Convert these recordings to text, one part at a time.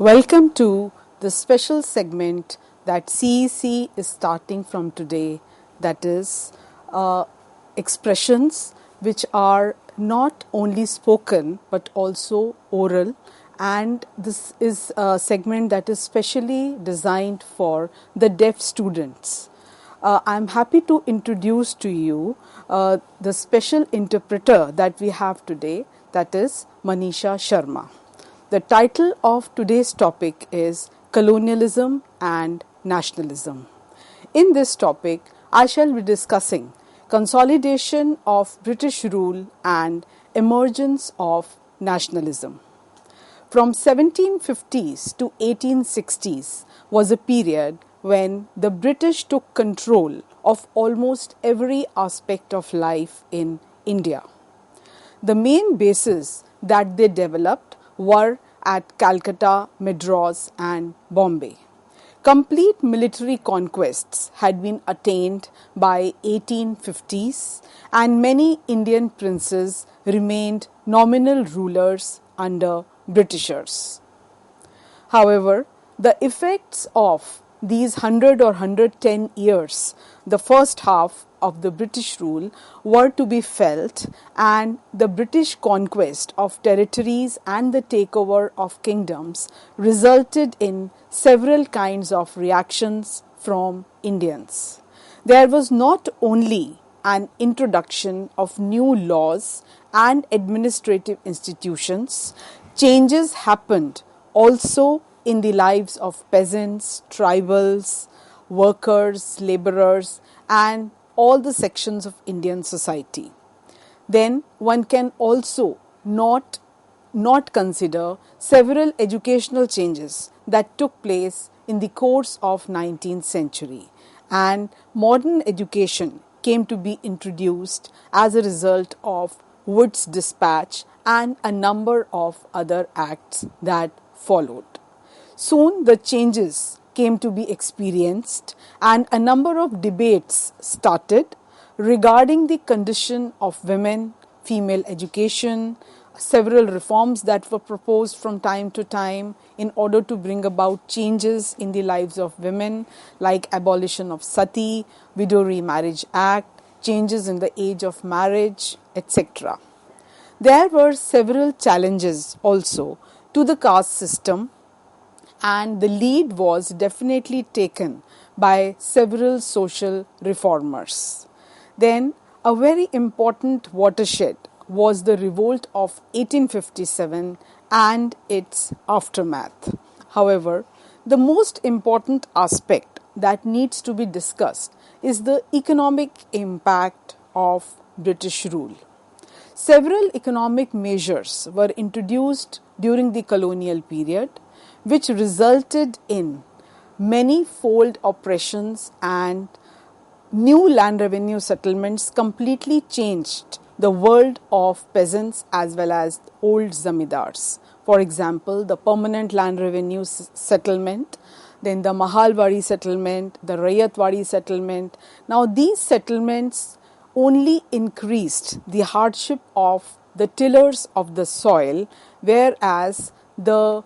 Welcome to the special segment that CEC is starting from today, that is expressions which are not only spoken but also oral, and this is a segment that is specially designed for the deaf students. I'm happy to introduce to you the special interpreter that we have today, that is Manisha Sharma. The title of today's topic is Colonialism and Nationalism. In this topic, I shall be discussing consolidation of British rule and emergence of nationalism. From 1750s to 1860s was a period when the British took control of almost every aspect of life in India. The main bases that they developed were at Calcutta, Madras and Bombay. Complete military conquests had been attained by 1850s and many Indian princes remained nominal rulers under Britishers. However, the effects of these 100 or 110 years, the first half of the British rule, were to be felt, and the British conquest of territories and the takeover of kingdoms resulted in several kinds of reactions from Indians. There was not only an introduction of new laws and administrative institutions, changes happened also in the lives of peasants, tribals, workers, laborers, and all the sections of Indian society. Then one can also not consider several educational changes that took place in the course of 19th century, and modern education came to be introduced as a result of Wood's Dispatch and a number of other acts that followed. Soon the changes came to be experienced and a number of debates started regarding the condition of women, female education, several reforms that were proposed from time to time in order to bring about changes in the lives of women, like abolition of sati, Widow Remarriage Act, changes in the age of marriage, etc. There were several challenges also to the caste system, and the lead was definitely taken by several social reformers. Then a very important watershed was the revolt of 1857 and its aftermath. However, the most important aspect that needs to be discussed is the economic impact of British rule. Several economic measures were introduced during the colonial period, which resulted in many-fold oppressions, and new land revenue settlements completely changed the world of peasants as well as old zamindars. For example, the permanent land revenue settlement, then the Mahalwadi settlement, the Rayatwadi settlement. Now these settlements only increased the hardship of the tillers of the soil, whereas the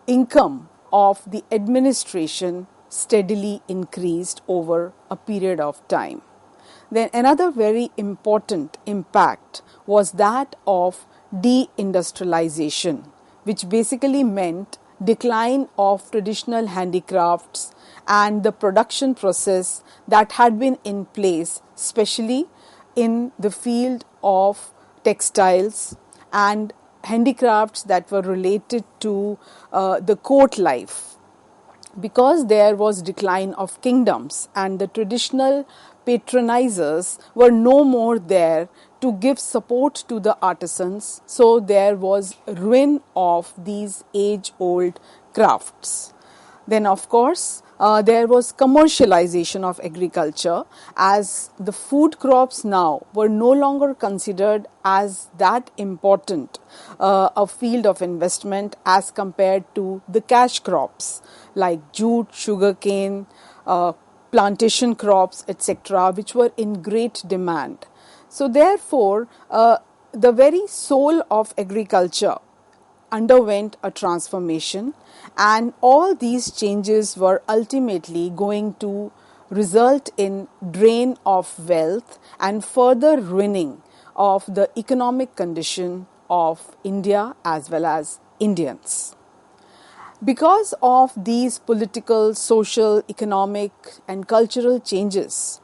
income of the administration steadily increased over a period of time. Then another very important impact was that of deindustrialization, which basically meant decline of traditional handicrafts and the production process that had been in place, especially in the field of textiles and handicrafts that were related to the court life. Because there was decline of kingdoms and the traditional patronizers were no more there to give support to the artisans, so there was ruin of these age-old crafts. Then of course there was commercialization of agriculture, as the food crops now were no longer considered as that important a field of investment as compared to the cash crops like jute, sugarcane, plantation crops, etc., which were in great demand. So therefore, the very soul of agriculture underwent a transformation, and all these changes were ultimately going to result in drain of wealth and further ruining of the economic condition of India as well as Indians. Because of these political, social, economic, and cultural changes,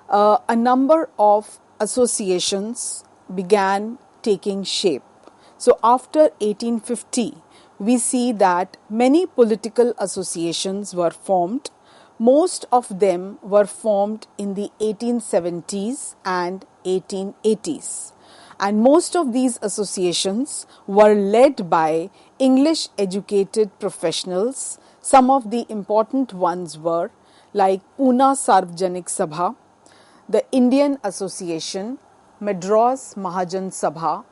a number of associations began taking shape. So, after 1850, we see that many political associations were formed. Most of them were formed in the 1870s and 1880s. And most of these associations were led by English educated professionals. Some of the important ones were like Pune Sarvajanik Sabha, the Indian Association, Madras Mahajan Sabha,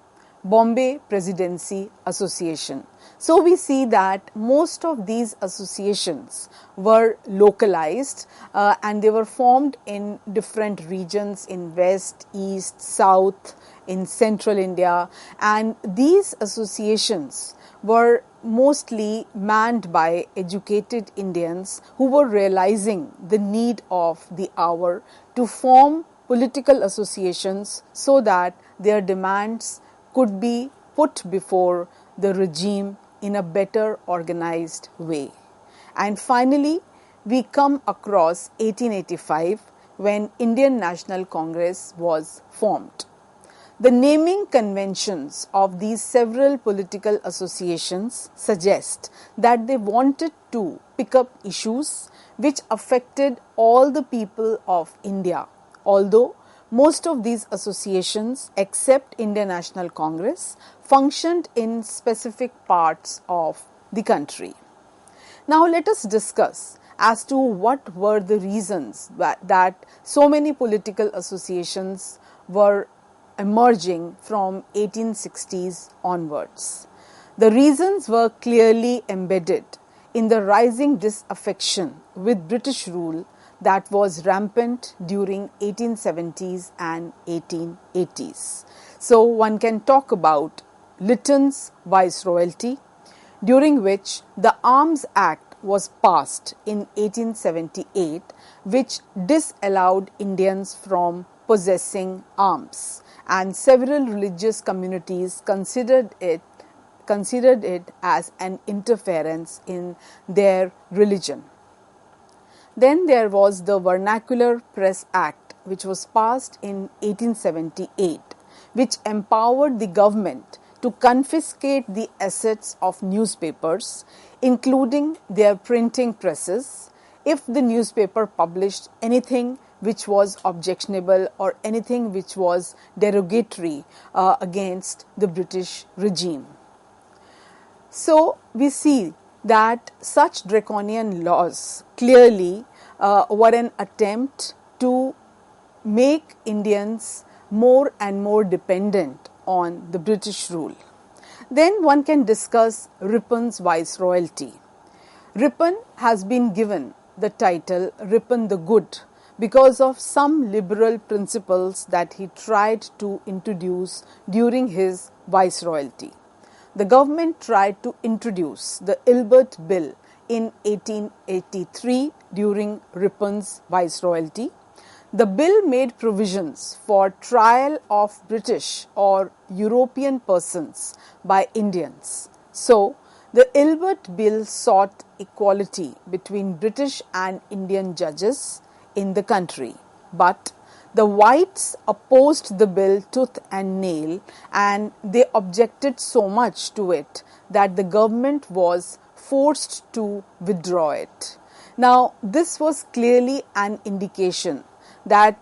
Bombay Presidency Association. So we see that most of these associations were localized and they were formed in different regions in West, East, South, in Central India, and these associations were mostly manned by educated Indians who were realizing the need of the hour to form political associations so that their demands could be put before the regime in a better organized way. And finally, we come across 1885 when Indian National Congress was formed. The naming conventions of these several political associations suggest that they wanted to pick up issues which affected all the people of India, although most of these associations, except Indian National Congress, functioned in specific parts of the country. Now let us discuss as to what were the reasons that so many political associations were emerging from 1860s onwards. The reasons were clearly embedded in the rising disaffection with British rule that was rampant during 1870s and 1880s. So one can talk about Lytton's Viceroyalty, during which the Arms Act was passed in 1878, which disallowed Indians from possessing arms, and several religious communities considered it as an interference in their religion. Then there was the Vernacular Press Act, which was passed in 1878, which empowered the government to confiscate the assets of newspapers, including their printing presses, if the newspaper published anything which was objectionable or anything which was derogatory against the British regime. So we see that such draconian laws clearly were an attempt to make Indians more and more dependent on the British rule. Then one can discuss Ripon's Viceroyalty. Ripon has been given the title Ripon the Good because of some liberal principles that he tried to introduce during his viceroyalty. The government tried to introduce the Ilbert Bill in 1883 during Ripon's viceroyalty. The bill made provisions for trial of British or European persons by Indians. So, the Ilbert Bill sought equality between British and Indian judges in the country, but the whites opposed the bill tooth and nail, and they objected so much to it that the government was forced to withdraw it. Now, this was clearly an indication that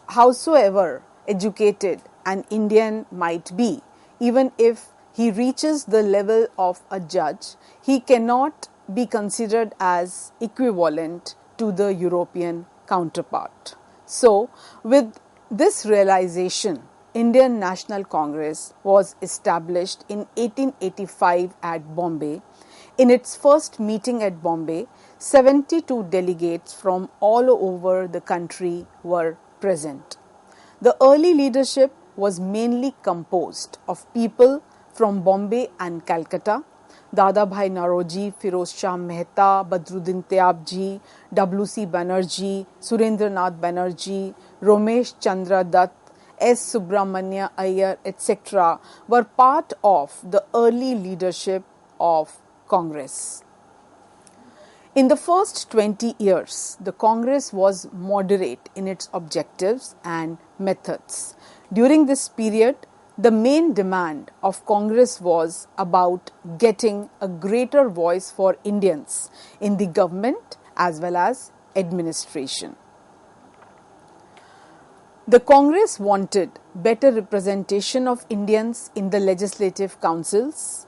howsoever educated an Indian might be, even if he reaches the level of a judge, he cannot be considered as equivalent to the European counterpart. So, with this realization, Indian National Congress was established in 1885 at Bombay. In its first meeting at Bombay, 72 delegates from all over the country were present. The early leadership was mainly composed of people from Bombay and Calcutta, Dada Bhai Naroji, Firoz Shah Mehta, Badruddin Tyabji, W.C. Banerjee, Surendranath Banerjee, Romesh Chandra Dutt, S. Subramanya Iyer, etc. were part of the early leadership of Congress. In the first 20 years, the Congress was moderate in its objectives and methods. During this period, the main demand of Congress was about getting a greater voice for Indians in the government as well as administration. The Congress wanted better representation of Indians in the legislative councils.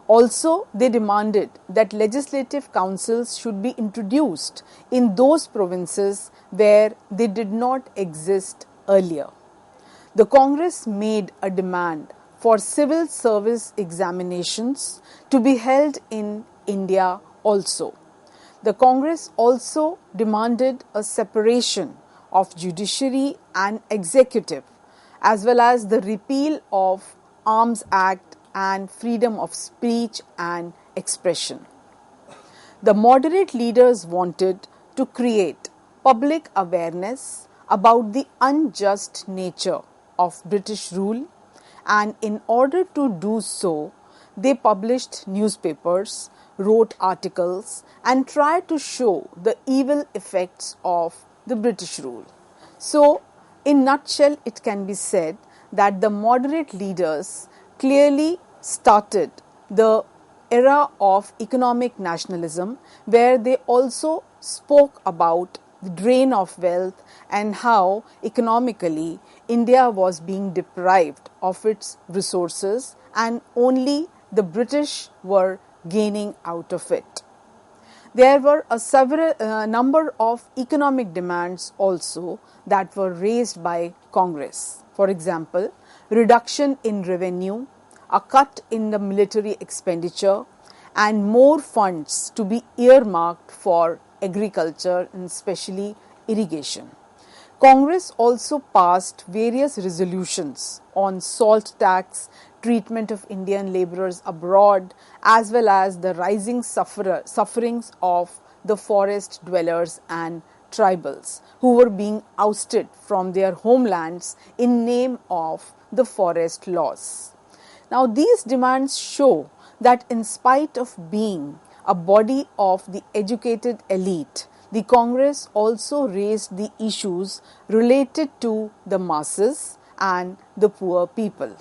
Also, they demanded that legislative councils should be introduced in those provinces where they did not exist earlier. The Congress made a demand for civil service examinations to be held in India also. The Congress also demanded a separation of judiciary and executive, as well as the repeal of Arms Act and freedom of speech and expression. The moderate leaders wanted to create public awareness about the unjust nature of British rule, and in order to do so, they published newspapers, wrote articles, and tried to show the evil effects of the British rule. So, in nutshell, it can be said that the moderate leaders clearly started the era of economic nationalism, where they also spoke about the drain of wealth and how economically India was being deprived of its resources and only the British were gaining out of it. There were a number of economic demands also that were raised by Congress. For example, reduction in revenue, a cut in the military expenditure, and more funds to be earmarked for agriculture and especially irrigation. Congress also passed various resolutions on salt tax, treatment of Indian labourers abroad, as well as the rising sufferings of the forest dwellers and tribals who were being ousted from their homelands in name of the forest laws. Now, these demands show that in spite of being a body of the educated elite, the Congress also raised the issues related to the masses and the poor people.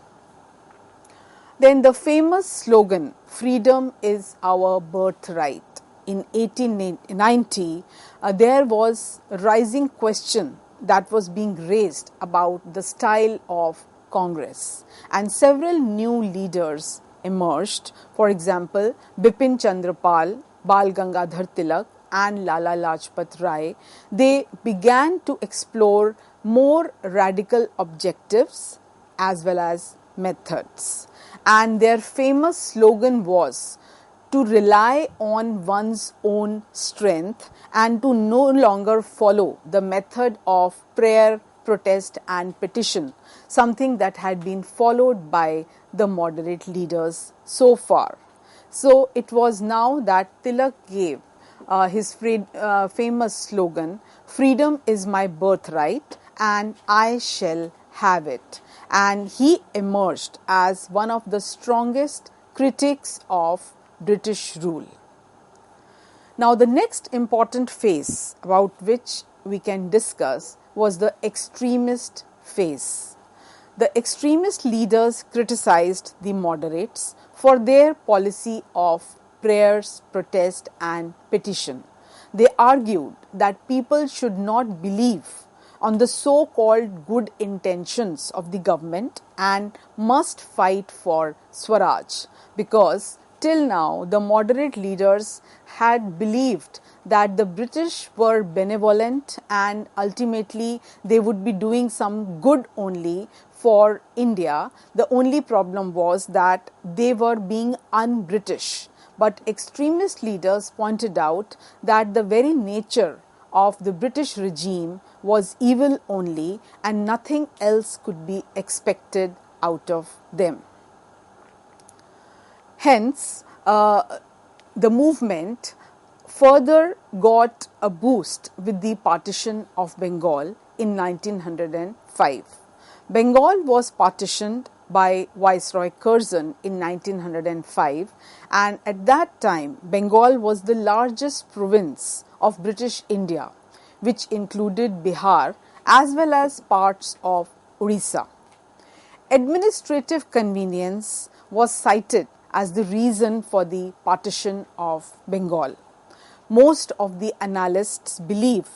Then the famous slogan, "Freedom is our birthright." In 1890, there was a rising question that was being raised about the style of Congress, and several new leaders emerged. For example, Bipin Chandra Pal, Bal Gangadhar Tilak, and Lala Lajpat Rai. They began to explore more radical objectives as well as methods. And their famous slogan was to rely on one's own strength and to no longer follow the method of prayer, protest and petition, something that had been followed by the moderate leaders so far. So it was now that Tilak gave his famous slogan, "Freedom is my birthright and I shall have it." And he emerged as one of the strongest critics of British rule. Now, the next important phase about which we can discuss was the extremist phase. The extremist leaders criticized the moderates for their policy of prayers, protest and petition. They argued that people should not believe on the so-called good intentions of the government and must fight for Swaraj, because till now the moderate leaders had believed that the British were benevolent and ultimately they would be doing some good only for India. The only problem was that they were being un-British. But extremist leaders pointed out that the very nature of the British regime was evil only and nothing else could be expected out of them. Hence, the movement further got a boost with the partition of Bengal in 1905. Bengal was partitioned by Viceroy Curzon in 1905, and at that time Bengal was the largest province of British India, which included Bihar as well as parts of Orissa. Administrative convenience was cited as the reason for the partition of Bengal. Most of the analysts believe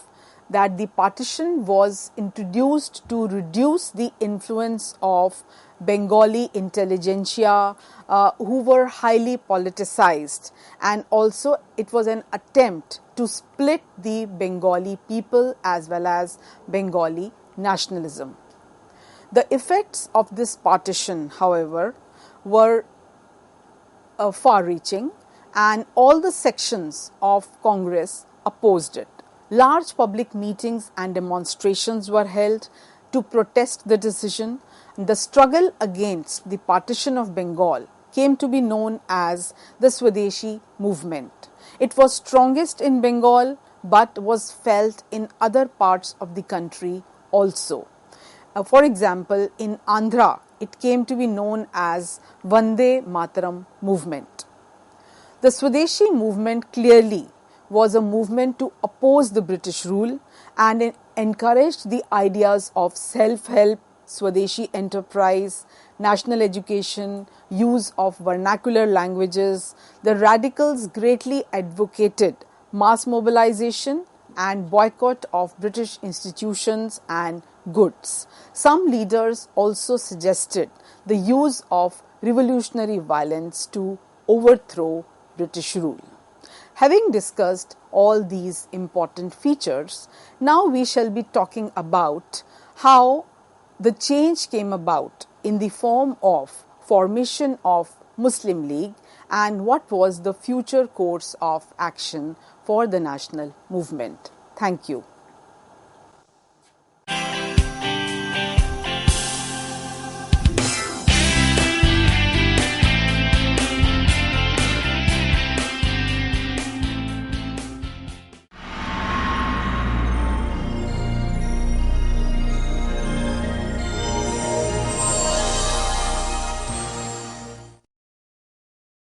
that the partition was introduced to reduce the influence of Bengali intelligentsia who were highly politicized, and also it was an attempt to split the Bengali people as well as Bengali nationalism. The effects of this partition, however, were far-reaching, and all the sections of Congress opposed it. Large public meetings and demonstrations were held to protest the decision. The struggle against the partition of Bengal came to be known as the Swadeshi movement. It was strongest in Bengal but was felt in other parts of the country also. For example, in Andhra, it came to be known as Vande Mataram movement. The Swadeshi movement clearly was a movement to oppose the British rule and encouraged the ideas of self-help, Swadeshi enterprise, national education, use of vernacular languages. The radicals greatly advocated mass mobilization and boycott of British institutions and goods. Some leaders also suggested the use of revolutionary violence to overthrow British rule. Having discussed all these important features, now we shall be talking about how the change came about in the form of formation of Muslim League and what was the future course of action for the national movement. Thank you.